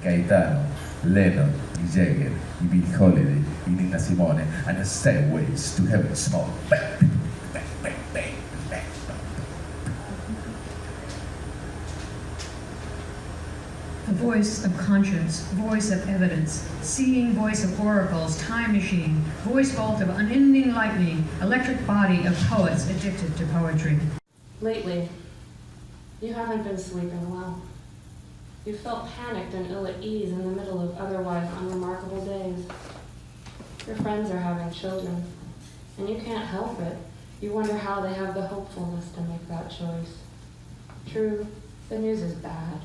Gaetano, Lennon, y Jagger, y Billie Holiday, y Nina Simone, and Stairways to Heaven song. Bang, bang, bang, bang, bang. A voice of conscience, voice of evidence, seeing voice of oracles, time machine, voice bolt of unending lightning, electric body of poets addicted to poetry. Lately, you haven't been sleeping well. You felt panicked and ill at ease in the middle of otherwise unremarkable days. Your friends are having children, and you can't help it. You wonder how they have the hopefulness to make that choice. True, the news is bad,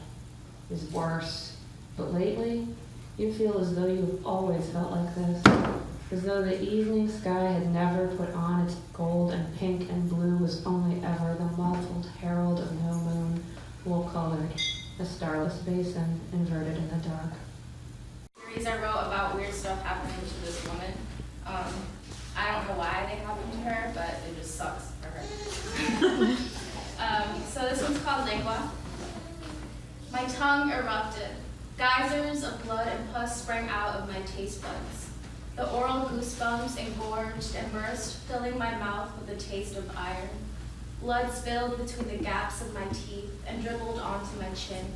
is worse, but lately, you feel as though you've always felt like this, as though the evening sky had never put on its gold and pink and blue, was only ever the muffled herald of no moon, wool-colored, a starless basin inverted in the dark. Stories I wrote about weird stuff happening to this woman. I don't know why they happened to her, but it just sucks for her. So this one's called Lingua. My tongue erupted. Geysers of blood and pus sprang out of my taste buds. The oral goosebumps engorged and burst, filling my mouth with the taste of iron. Blood spilled between the gaps of my teeth and dribbled onto my chin.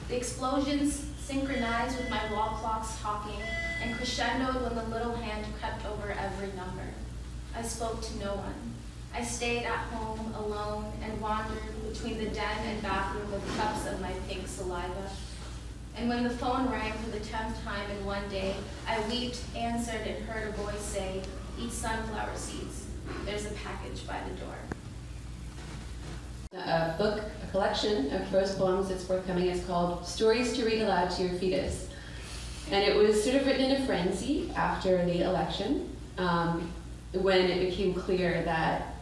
The explosions synchronized with my wall clocks talking and crescendoed when the little hand crept over every number. I spoke to no one. I stayed at home alone and wandered between the den and bathroom with cups of my pink saliva. And when the phone rang for the 10th time in one day, I wept, answered, and heard a voice say, "Eat sunflower seeds. There's a package by the door." A book, a collection of prose poems that's forthcoming. It's called Stories to Read Aloud to Your Fetus. And it was sort of written in a frenzy after the election, when it became clear that,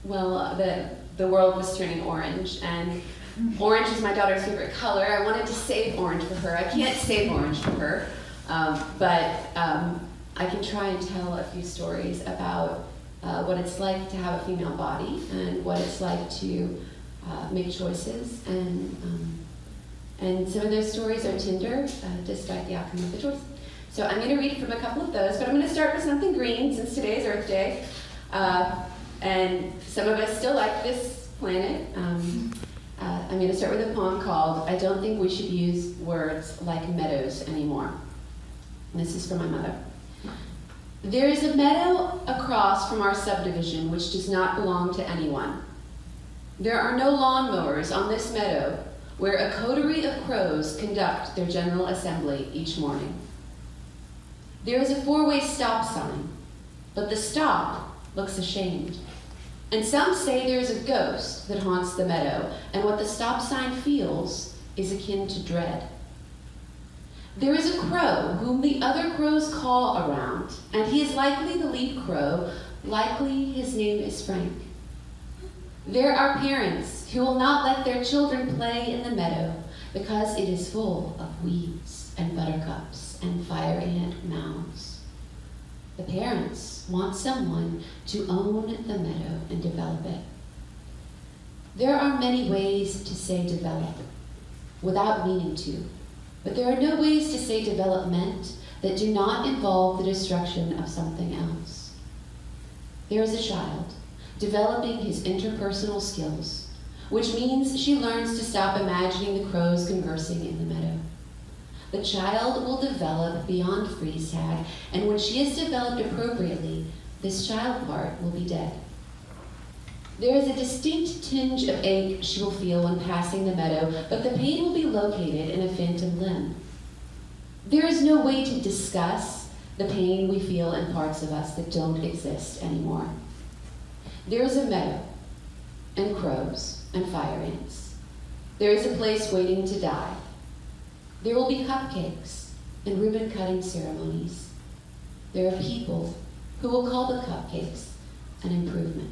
well, the world was turning orange, and orange is my daughter's favorite color. I wanted to save orange for her. I can't save orange for her, but I can try and tell a few stories about what it's like to have a female body and what it's like to make choices. And some of those stories are tender, despite the outcome of the choice. So I'm going to read from a couple of those, but I'm going to start with something green since today is Earth Day. And some of us still like this planet. I'm going to start with a poem called "I Don't Think We Should Use Words Like Meadows Anymore." And this is from my mother. There is a meadow across from our subdivision which does not belong to anyone. There are no lawnmowers on this meadow where a coterie of crows conduct their general assembly each morning. There is a 4-way stop sign, but the stop looks ashamed. And some say there is a ghost that haunts the meadow, and what the stop sign feels is akin to dread. There is a crow whom the other crows call around, and he is likely the lead crow, likely his name is Frank. There are parents who will not let their children play in the meadow because it is full of weeds and buttercups and fire ant mounds. The parents want someone to own the meadow and develop it. There are many ways to say develop without meaning to, but there are no ways to say development that do not involve the destruction of something else. There is a child developing his interpersonal skills, which means she learns to stop imagining the crows conversing in the meadow. The child will develop beyond freeze tag, and when she is developed appropriately, this child part will be dead. There is a distinct tinge of ache she will feel when passing the meadow, but the pain will be located in a phantom limb. There is no way to discuss the pain we feel in parts of us that don't exist anymore. There is a meadow, and crows, and fire ants. There is a place waiting to die. There will be cupcakes and ribbon-cutting ceremonies. There are people who will call the cupcakes an improvement.